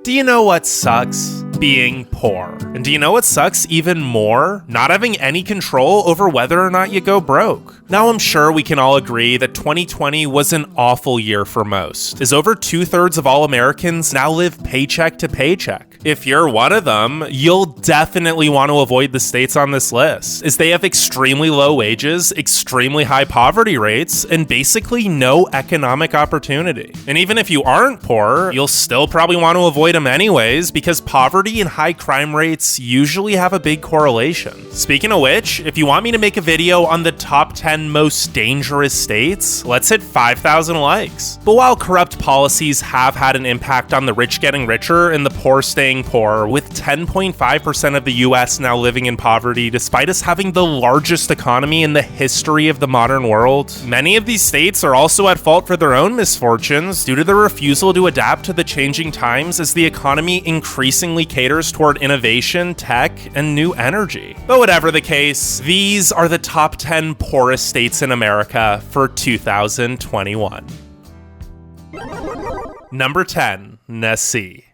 Do you know what sucks? Being poor. And do you know what sucks even more? Not having any control over whether or not you go broke. Now I'm sure we can all agree that 2020 was an awful year for most, as over 2/3 of all Americans now live paycheck to paycheck. If you're one of them, you'll definitely want to avoid the states on this list, as they have extremely low wages, extremely high poverty rates, and basically no economic opportunity. And even if you aren't poor, you'll still probably want to avoid them anyways, because poverty and high crime rates usually have a big correlation. Speaking of which, if you want me to make a video on the top 10 most dangerous states, let's hit 5,000 likes. But while corrupt policies have had an impact on the rich getting richer and the poor staying poor, with 10.5% of the US now living in poverty despite us having the largest economy in the history of the modern world, many of these states are also at fault for their own misfortunes due to their refusal to adapt to the changing times as the economy increasingly caters toward innovation, tech, and new energy. But whatever the case, these are the top 10 poorest states in America for 2021. Number 10,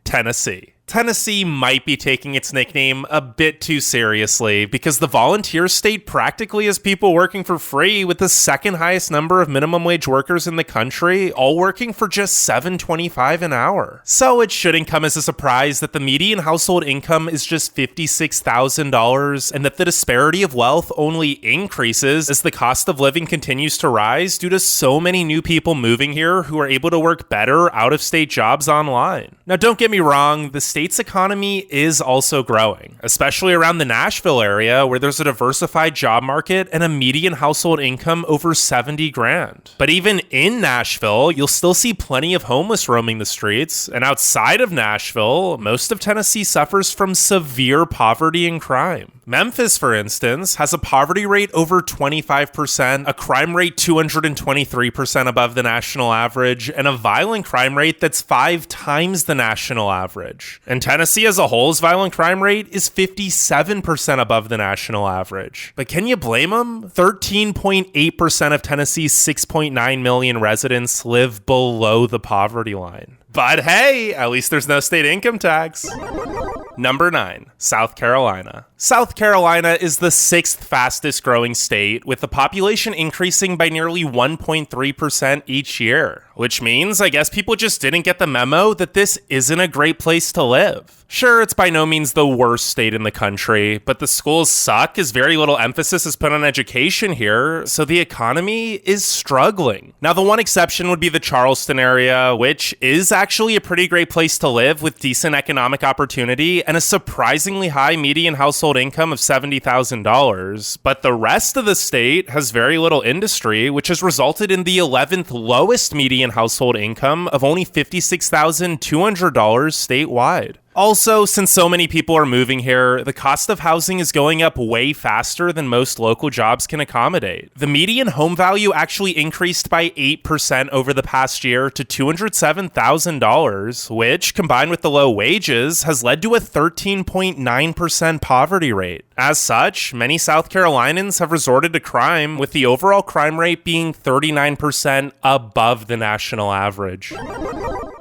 Tennessee. Tennessee might be taking its nickname a bit too seriously because the volunteer state practically has people working for free, with the second highest number of minimum wage workers in the country, all working for just $7.25 an hour. So it shouldn't come as a surprise that the median household income is just $56,000 and that the disparity of wealth only increases as the cost of living continues to rise due to so many new people moving here who are able to work better out-of-state jobs online. Now, don't get me wrong, the state's economy is also growing, especially around the Nashville area where there's a diversified job market and a median household income over 70 grand. But even in Nashville, you'll still see plenty of homeless roaming the streets, and outside of Nashville, most of Tennessee suffers from severe poverty and crime. Memphis, for instance, has a poverty rate over 25%, a crime rate 223% above the national average, and a violent crime rate that's 5 times the national average. And Tennessee as a whole's violent crime rate is 57% above the national average. But can you blame them? 13.8% of Tennessee's 6.9 million residents live below the poverty line. But hey, at least there's no state income tax. Number 9, South Carolina. South Carolina is the 6th fastest growing state, with the population increasing by nearly 1.3% each year, which means I guess people just didn't get the memo that this isn't a great place to live. Sure, it's by no means the worst state in the country, but the schools suck as very little emphasis is put on education here, so the economy is struggling. Now, the one exception would be the Charleston area, which is actually a pretty great place to live with decent economic opportunity and a surprisingly high median household income of $70,000, but the rest of the state has very little industry, which has resulted in the 11th lowest median household income of only $56,200 statewide. Also, since so many people are moving here, the cost of housing is going up way faster than most local jobs can accommodate. The median home value actually increased by 8% over the past year to $207,000, which, combined with the low wages, has led to a 13.9% poverty rate. As such, many South Carolinians have resorted to crime, with the overall crime rate being 39% above the national average.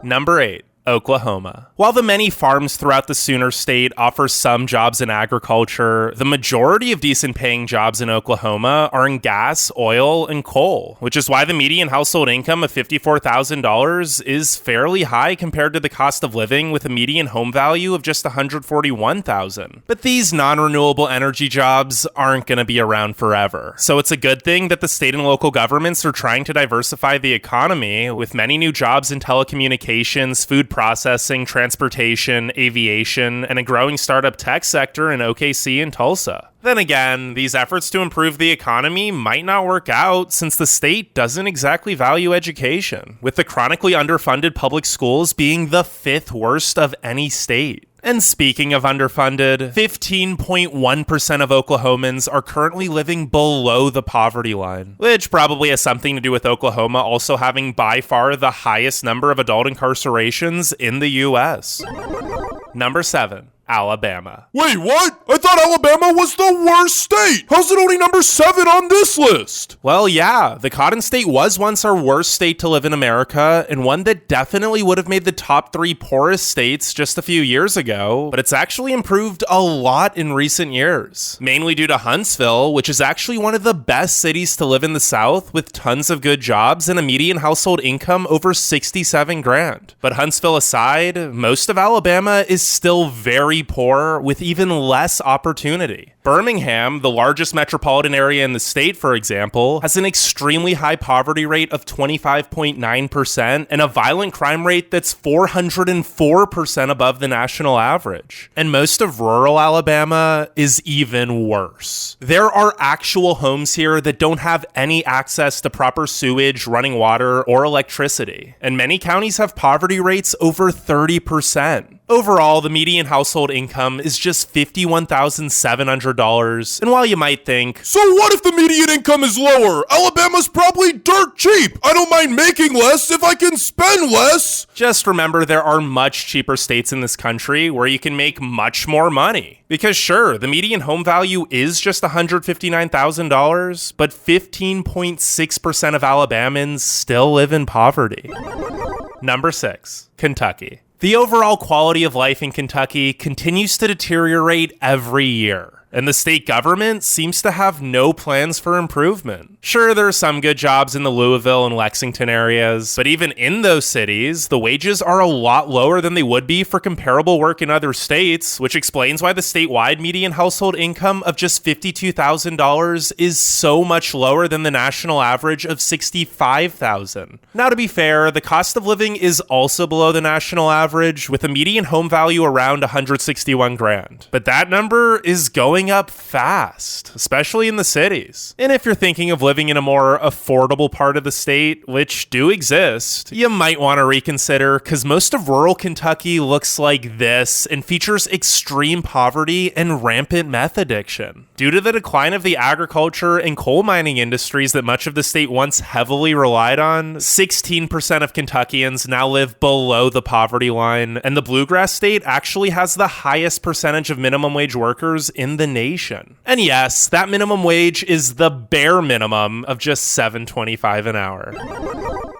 Number 8. Oklahoma. While the many farms throughout the Sooner State offer some jobs in agriculture, the majority of decent paying jobs in Oklahoma are in gas, oil, and coal, which is why the median household income of $54,000 is fairly high compared to the cost of living, with a median home value of just $141,000. But these non-renewable energy jobs aren't going to be around forever. So it's a good thing that the state and local governments are trying to diversify the economy, with many new jobs in telecommunications, food processing, transportation, aviation, and a growing startup tech sector in OKC and Tulsa. Then again, these efforts to improve the economy might not work out since the state doesn't exactly value education, with the chronically underfunded public schools being the 5th worst of any state. And speaking of underfunded, 15.1% of Oklahomans are currently living below the poverty line, which probably has something to do with Oklahoma also having by far the highest number of adult incarcerations in the US. Number 7. Alabama. Wait, what? I thought Alabama was the worst state. How's it only number 7 on this list? Well, yeah, the Cotton State was once our worst state to live in America, and one that definitely would have made the top 3 poorest states just a few years ago, but it's actually improved a lot in recent years, mainly due to Huntsville, which is actually one of the best cities to live in the South with tons of good jobs and a median household income over 67 grand. But Huntsville aside, most of Alabama is still very poor with even less opportunity. Birmingham, the largest metropolitan area in the state, for example, has an extremely high poverty rate of 25.9% and a violent crime rate that's 404% above the national average. And most of rural Alabama is even worse. There are actual homes here that don't have any access to proper sewage, running water, or electricity. And many counties have poverty rates over 30%. Overall, the median household income is just $51,700. And while you might think, so what if the median income is lower? Alabama's probably dirt cheap. I don't mind making less if I can spend less. Just remember there are much cheaper states in this country where you can make much more money. Because sure, the median home value is just $159,000, but 15.6% of Alabamans still live in poverty. Number 6, Kentucky. The overall quality of life in Kentucky continues to deteriorate every year, and the state government seems to have no plans for improvement. Sure, there are some good jobs in the Louisville and Lexington areas, but even in those cities, the wages are a lot lower than they would be for comparable work in other states, which explains why the statewide median household income of just $52,000 is so much lower than the national average of $65,000. Now, to be fair, the cost of living is also below the national average, with a median home value around $161 grand. But that number is going up fast, especially in the cities. And if you're thinking of living in a more affordable part of the state, which do exist, you might want to reconsider, because most of rural Kentucky looks like this and features extreme poverty and rampant meth addiction. Due to the decline of the agriculture and coal mining industries that much of the state once heavily relied on, 16% of Kentuckians now live below the poverty line, and the bluegrass state actually has the highest percentage of minimum wage workers in the nation. And yes, that minimum wage is the bare minimum of just $7.25 an hour.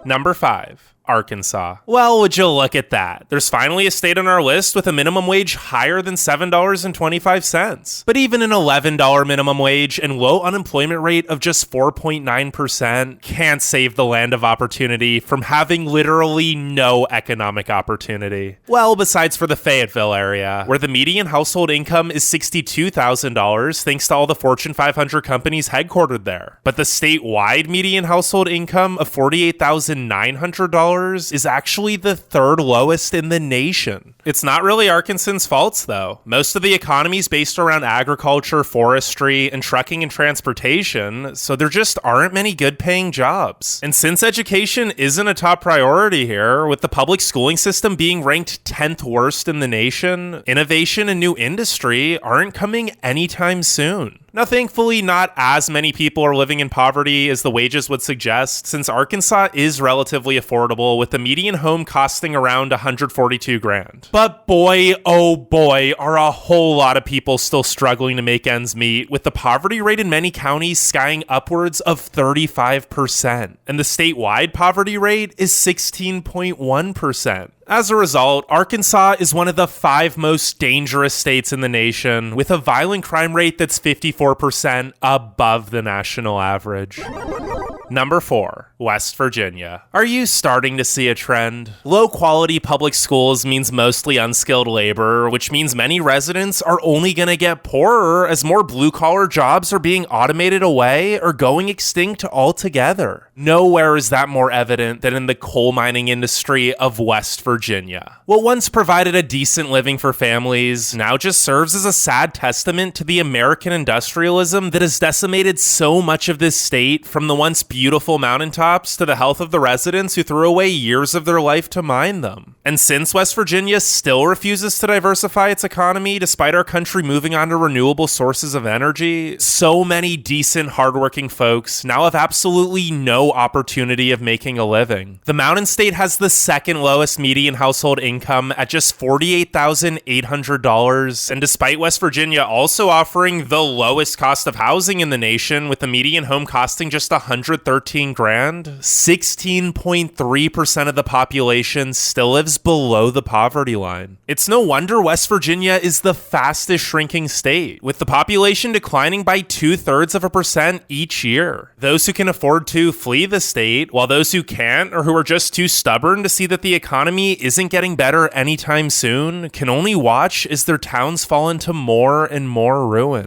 Number 5. Arkansas. Well, would you look at that? There's finally a state on our list with a minimum wage higher than $7.25. But even an $11 minimum wage and low unemployment rate of just 4.9% can't save the land of opportunity from having literally no economic opportunity. Well, besides for the Fayetteville area, where the median household income is $62,000 thanks to all the Fortune 500 companies headquartered there. But the statewide median household income of $48,900 is actually the 3rd lowest in the nation. It's not really Arkansas's faults, though. Most of the economy is based around agriculture, forestry, and trucking and transportation, so there just aren't many good-paying jobs. And since education isn't a top priority here, with the public schooling system being ranked 10th worst in the nation, innovation and new industry aren't coming anytime soon. Now, thankfully, not as many people are living in poverty as the wages would suggest, since Arkansas is relatively affordable, with the median home costing around $142 grand. But boy, oh boy, are a whole lot of people still struggling to make ends meet, with the poverty rate in many counties skying upwards of 35%, and the statewide poverty rate is 16.1%. As a result, Arkansas is one of the 5 most dangerous states in the nation, with a violent crime rate that's 54% above the national average. Number 4, West Virginia. Are you starting to see a trend? Low-quality public schools means mostly unskilled labor, which means many residents are only going to get poorer as more blue-collar jobs are being automated away or going extinct altogether. Nowhere is that more evident than in the coal mining industry of West Virginia. What once provided a decent living for families now just serves as a sad testament to the American industrialism that has decimated so much of this state from the once beautiful beautiful mountaintops to the health of the residents who threw away years of their life to mine them. And since West Virginia still refuses to diversify its economy despite our country moving on to renewable sources of energy, so many decent, hardworking folks now have absolutely no opportunity of making a living. The Mountain State has the second lowest median household income at just $48,800, and despite West Virginia also offering the lowest cost of housing in the nation, with the median home costing just $113,000, 16.3% of the population still lives below the poverty line. It's no wonder West Virginia is the fastest shrinking state, with the population declining by 0.2% each year. Those who can afford to flee the state, while those who can't or who are just too stubborn to see that the economy isn't getting better anytime soon can only watch as their towns fall into more and more ruin.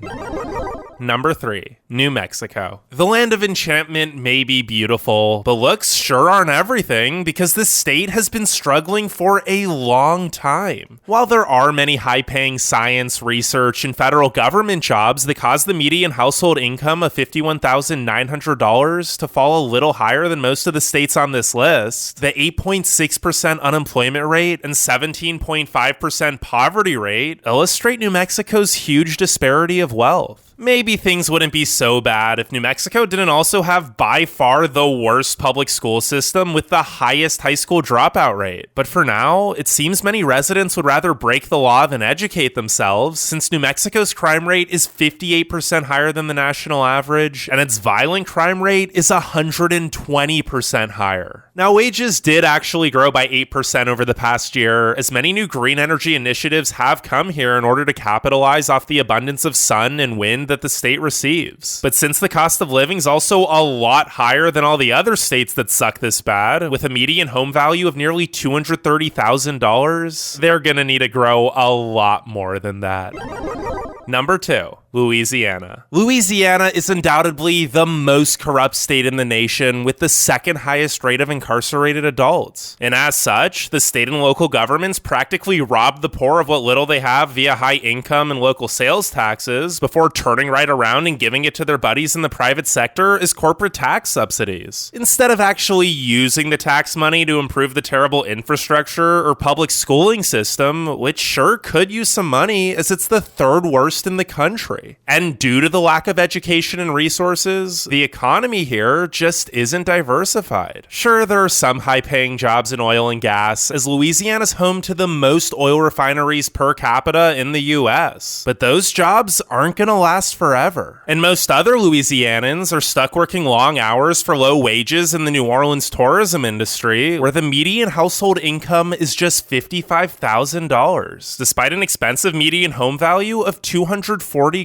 Number 3, New Mexico. The land of enchantment may be beautiful, but looks sure aren't everything, because this state has been struggling for a long time. While there are many high-paying science, research, and federal government jobs that cause the median household income of $51,900 to fall a little higher than most of the states on this list, the 8.6% unemployment rate and 17.5% poverty rate illustrate New Mexico's huge disparity of wealth. Maybe things wouldn't be so bad if New Mexico didn't also have by far the worst public school system with the highest high school dropout rate. But for now, it seems many residents would rather break the law than educate themselves, since New Mexico's crime rate is 58% higher than the national average, and its violent crime rate is 120% higher. Now, wages did actually grow by 8% over the past year, as many new green energy initiatives have come here in order to capitalize off the abundance of sun and wind that the state receives. But since the cost of living is also a lot higher than all the other states that suck this bad, with a median home value of nearly $230,000, they're gonna need to grow a lot more than that. Number 2, Louisiana. Louisiana is undoubtedly the most corrupt state in the nation, with the second highest rate of incarcerated adults. And as such, the state and local governments practically rob the poor of what little they have via high income and local sales taxes before turning right around and giving it to their buddies in the private sector as corporate tax subsidies, instead of actually using the tax money to improve the terrible infrastructure or public schooling system, which sure could use some money, as it's the third worst in the country. And due to the lack of education and resources, the economy here just isn't diversified. Sure, there are some high-paying jobs in oil and gas, as Louisiana's home to the most oil refineries per capita in the US, but those jobs aren't gonna last forever. And most other Louisianans are stuck working long hours for low wages in the New Orleans tourism industry, where the median household income is just $55,000, despite an expensive median home value of $240,000.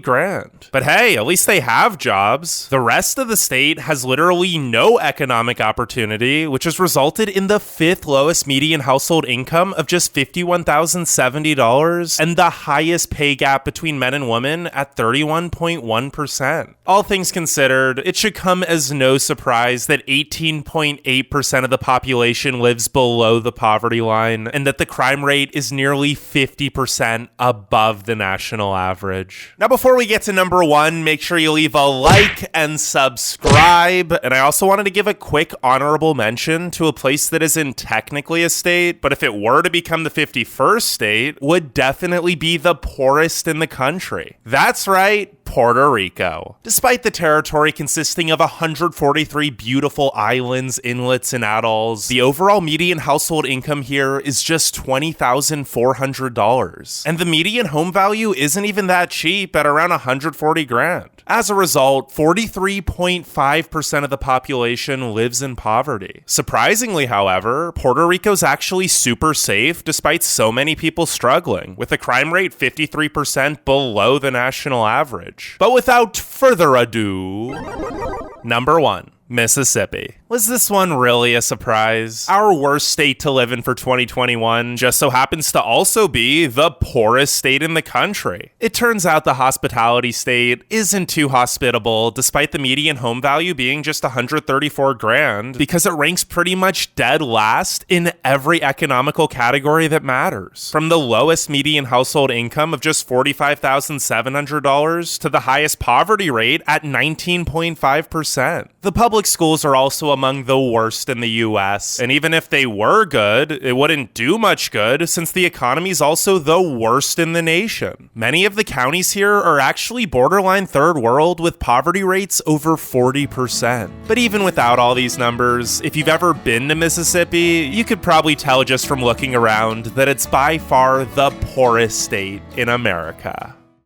But hey, at least they have jobs. The rest of the state has literally no economic opportunity, which has resulted in the 5th lowest median household income of just $51,070 and the highest pay gap between men and women at 31.1%. All things considered, it should come as no surprise that 18.8% of the population lives below the poverty line, and that the crime rate is nearly 50% above the national average. Now, before we get to number 1, make sure you leave a like and subscribe. And I also wanted to give a quick honorable mention to a place that isn't technically a state, but if it were to become the 51st state, would definitely be the poorest in the country. That's right, Puerto Rico. Despite the territory consisting of 143 beautiful islands, inlets, and atolls, the overall median household income here is just $20,400. And the median home value isn't even that cheap at around $140,000. As a result, 43.5% of the population lives in poverty. Surprisingly, however, Puerto Rico's actually super safe despite so many people struggling, with a crime rate 53% below the national average. But without further ado, number 1, Mississippi. Was this one really a surprise? Our worst state to live in for 2021 just so happens to also be the poorest state in the country. It turns out the hospitality state isn't too hospitable, despite the median home value being just $134,000, because it ranks pretty much dead last in every economical category that matters. From the lowest median household income of just $45,700 to the highest poverty rate at 19.5%. The public public schools are also among the worst in the US, and even if they were good, it wouldn't do much good since the economy is also the worst in the nation. Many of the counties here are actually borderline third world with poverty rates over 40%. But even without all these numbers, if you've ever been to Mississippi, you could probably tell just from looking around that it's by far the poorest state in America.